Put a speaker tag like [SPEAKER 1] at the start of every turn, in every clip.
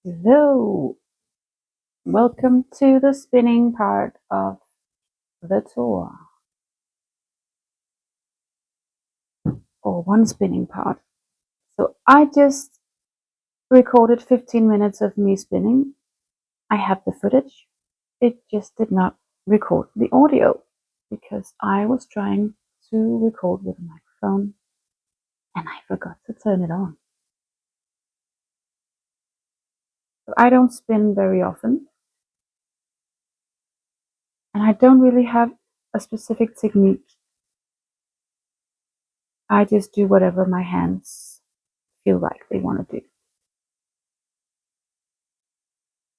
[SPEAKER 1] Hello, welcome to the spinning part of the tour, or one spinning part. So I just recorded 15 minutes of me spinning. I have the footage. It just did not record the audio because I was trying to record with a microphone and I forgot to turn it on. So I don't spin very often and I don't really have a specific technique. I just do whatever my hands feel like they want to do.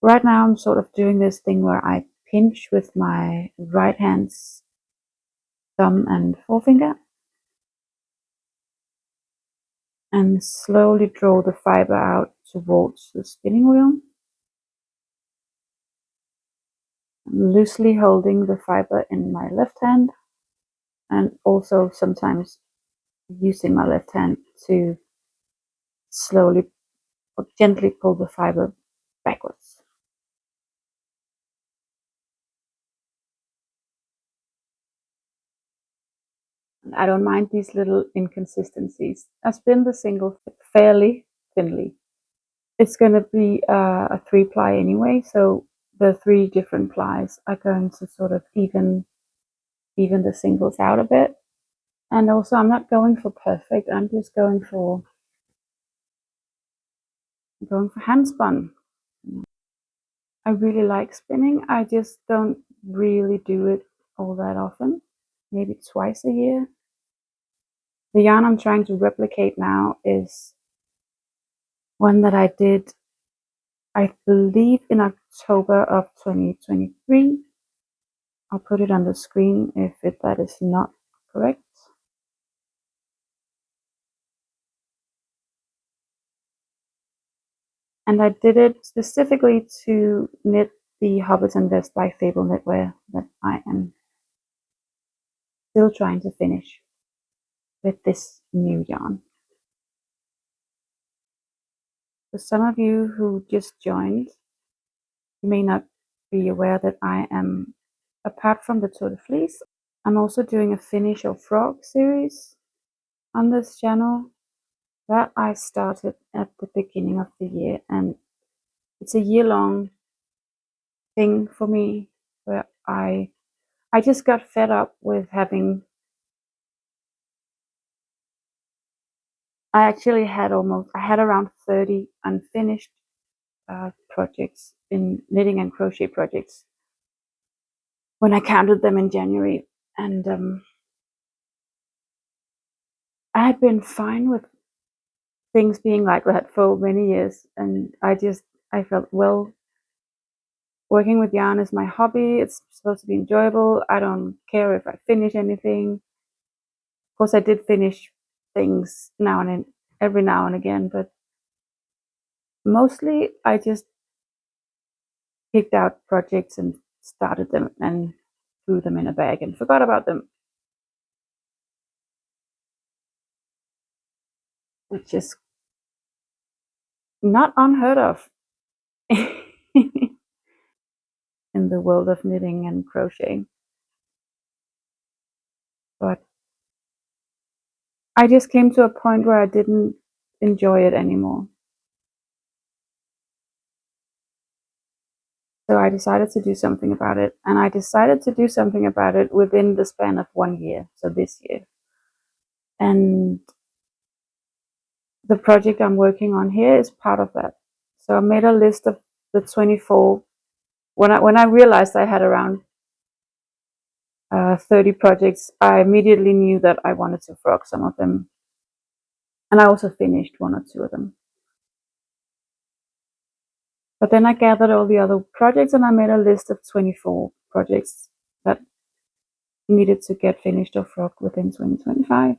[SPEAKER 1] Right now I'm sort of doing this thing where I pinch with my right hand's thumb and forefinger and slowly draw the fiber out towards the spinning wheel. I'm loosely holding the fiber in my left hand and also sometimes using my left hand to slowly or gently pull the fiber backwards. And I don't mind these little inconsistencies. I spin the single fairly thinly. It's going to be a 3-ply anyway, so the 3 different plies are going to sort of even the singles out a bit. And also I'm not going for perfect, I'm just going for hand spun. I really like spinning, I just don't really do it all that often, maybe twice a year. The yarn I'm trying to replicate now is one that I did, I believe, in October of 2023. I'll put it on the screen if that is not correct. And I did it specifically to knit the Hobbiton Vest by Fable Knitwear that I am still trying to finish with this new yarn. For some of you who just joined, you may not be aware that I am, apart from the Tour de Fleece, I'm also doing a finish or frog series on this channel that I started at the beginning of the year, and it's a year-long thing for me where I just got fed up with having. I actually had around 30 unfinished projects in knitting and crochet projects when I counted them in January, and I had been fine with things being like that for many years, and I felt, well, working with yarn is my hobby. It's supposed to be enjoyable. I don't care if I finish anything. Of course, I did finish things every now and again, but mostly I just picked out projects and started them and threw them in a bag and forgot about them, which is not unheard of in the world of knitting and crocheting. But I just came to a point where I didn't enjoy it anymore. So I decided to do something about it, and I decided to do something about it within the span of 1 year, so this year. And the project I'm working on here is part of that. So I made a list of the 24. When I realized I had around 30 projects, I immediately knew that I wanted to frog some of them, and I also finished 1 or 2 of them. But then I gathered all the other projects and I made a list of 24 projects that needed to get finished or frogged within 2025.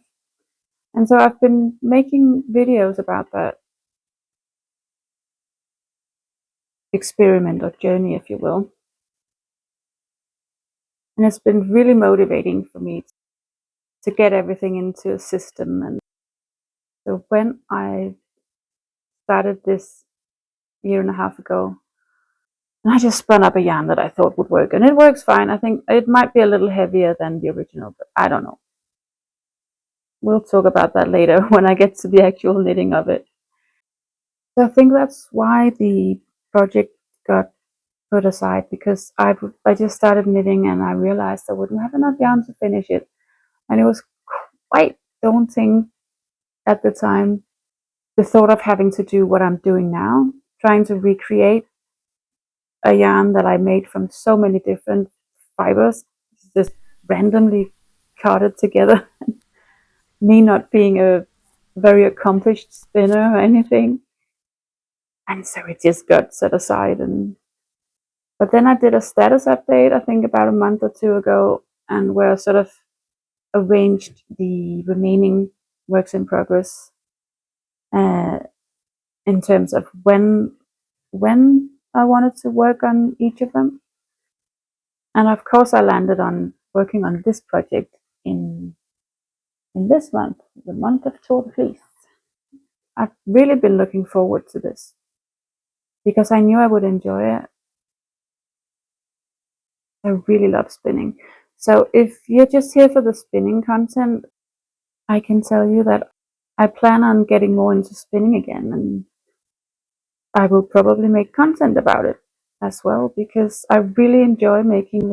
[SPEAKER 1] And so I've been making videos about that experiment or journey, if you will. And it's been really motivating for me to get everything into a system. And so when I started this year and a half ago. And I just spun up a yarn that I thought would work, and it works fine. I think it might be a little heavier than the original, but I don't know. We'll talk about that later when I get to the actual knitting of it. So I think that's why the project got put aside, because I just started knitting and I realized I wouldn't have enough yarn to finish it, and it was quite daunting at the time. The thought of having to do what I'm doing now, trying to recreate a yarn that I made from so many different fibers, just randomly carded together. Me not being a very accomplished spinner or anything, and so it just got set aside. And but then I did a status update, I think about a month or two ago, and where I sort of arranged the remaining works in progress uh, in terms of when I wanted to work on each of them. And of course, I landed on working on this project in this month, the month of Tour de Fleece. I've really been looking forward to this because I knew I would enjoy it. I really love spinning. So if you're just here for the spinning content, I can tell you that I plan on getting more into spinning again, and I will probably make content about it as well, because I really enjoy making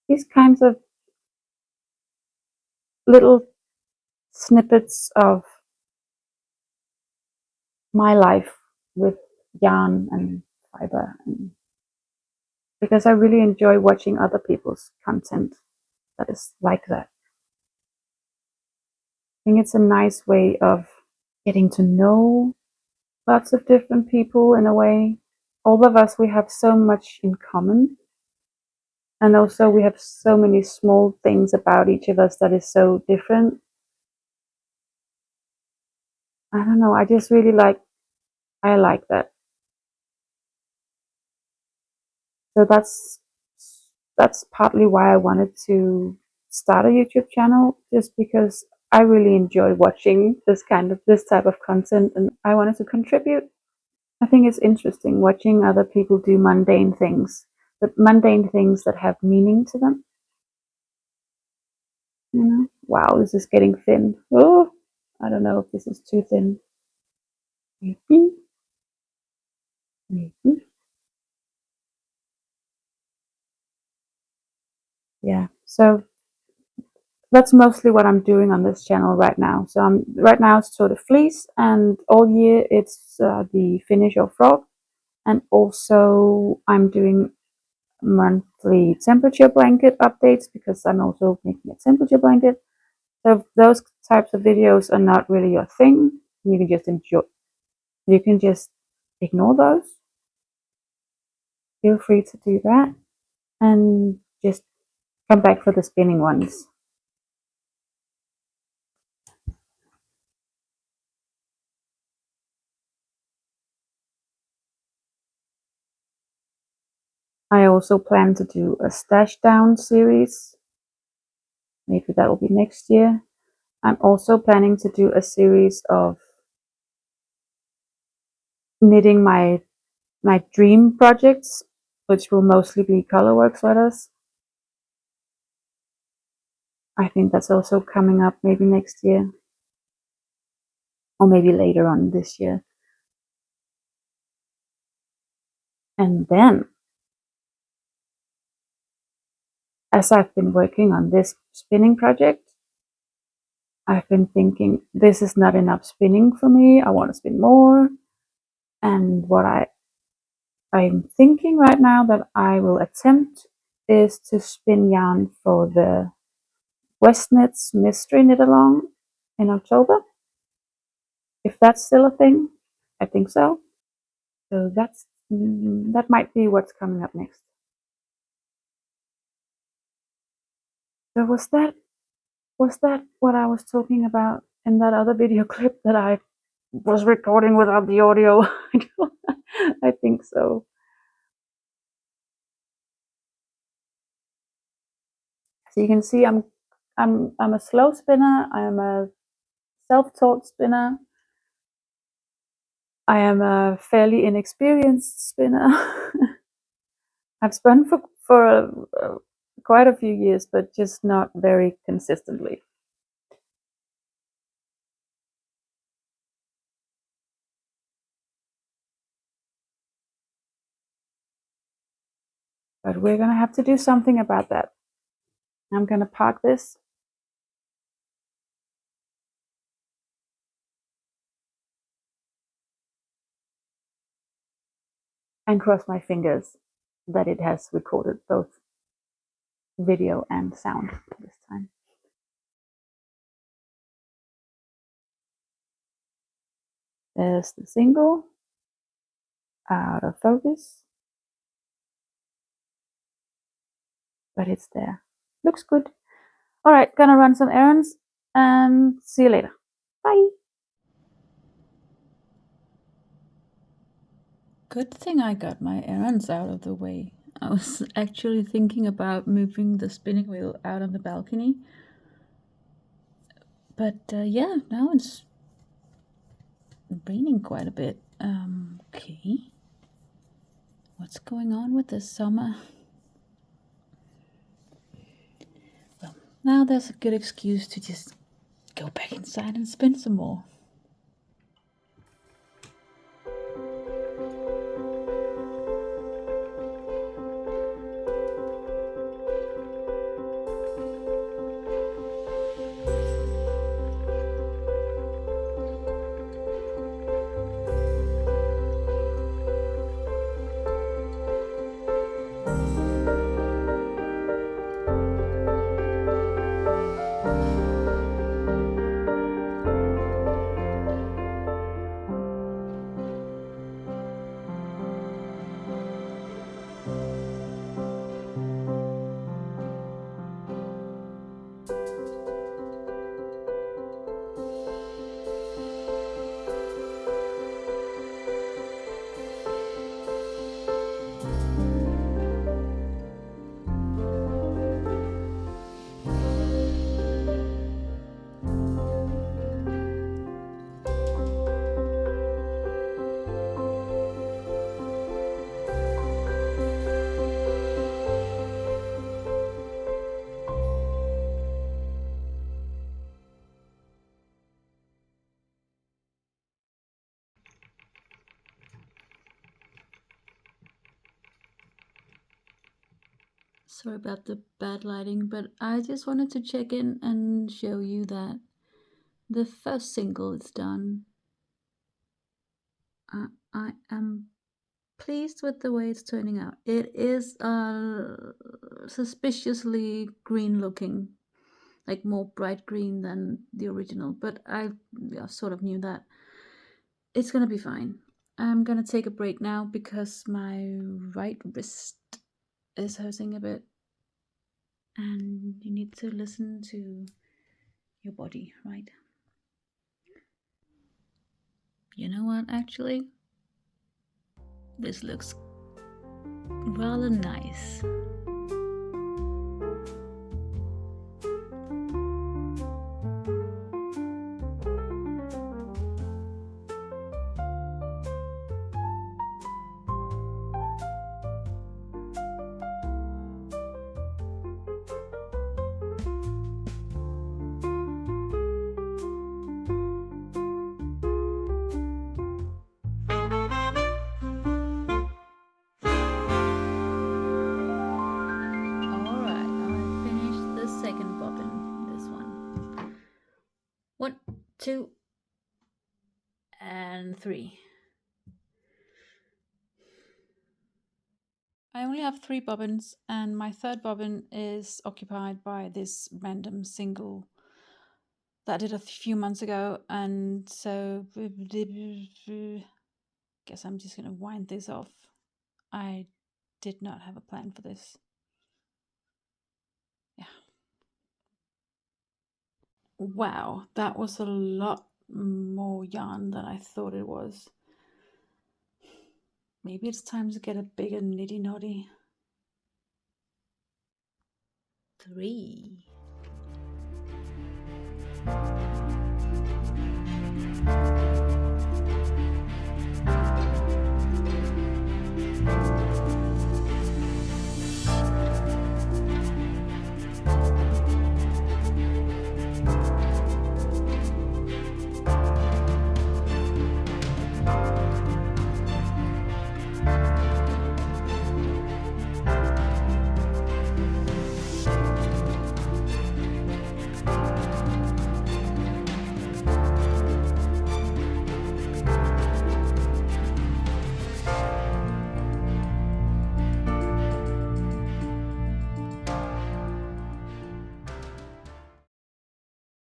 [SPEAKER 1] these kinds of little snippets of my life with yarn and fiber, and because I really enjoy watching other people's content that is like that. I think it's a nice way of getting to know lots of different people in a way. All of us, we have so much in common, and also we have so many small things about each of us that is so different. I don't know, I just really I like that. So that's partly why I wanted to start a YouTube channel, just because I really enjoy watching this type of content, and I wanted to contribute. I think it's interesting watching other people do mundane things, but mundane things that have meaning to them. You know, wow, this is getting thin. Oh, I don't know if this is too thin. Maybe, maybe. Yeah. So that's mostly what I'm doing on this channel right now. So right now it's sort of fleece, and all year it's the finish or frog, and also I'm doing monthly temperature blanket updates because I'm also making a temperature blanket. So if those types of videos are not really your thing, you can just enjoy. You can just ignore those. Feel free to do that, and just come back for the spinning ones. I also plan to do a stash down series. Maybe that will be next year. I'm also planning to do a series of knitting my dream projects, which will mostly be colorwork sweaters. I think that's also coming up maybe next year, or maybe later on this year. And then, as I've been working on this spinning project, I've been thinking this is not enough spinning for me. I want to spin more. And what I'm thinking right now that I will attempt is to spin yarn for the Westnet's Mystery Knit Along in October. If that's still a thing, I think so. So that might be what's coming up next. So was that what I was talking about in that other video clip that I was recording without the audio? I think so. So you can see I'm a slow spinner. I'm a self-taught spinner. I am a fairly inexperienced spinner. I've spun for quite a few years, but just not very consistently. But we're gonna have to do something about that. I'm gonna park this. And cross my fingers that it has recorded both video and sound this time. There's the single, out of focus, but it's there. Looks good. All right, gonna run some errands and see you later. Bye. Good thing I got my errands out of the way. I was actually thinking about moving the spinning wheel out on the balcony. But yeah, now it's raining quite a bit. Okay. What's going on with this summer? Well, now there's a good excuse to just go back inside and spin some more. Sorry about the bad lighting, but I just wanted to check in and show you that the first single is done. I am pleased with the way it's turning out. It is suspiciously green looking, like more bright green than the original, but I sort of knew that. It's gonna be fine. I'm gonna take a break now because my right wrist is hurting a bit, and you need to listen to your body, right? You know what, actually? This looks rather nice. One, two, and three. I only have 3 bobbins, and my third bobbin is occupied by this random single that I did a few months ago, and so guess I'm just gonna wind this off. I did not have a plan for this. Yeah. Wow, that was a lot more yarn than I thought it was. Maybe it's time to get a bigger nitty noddy. 3.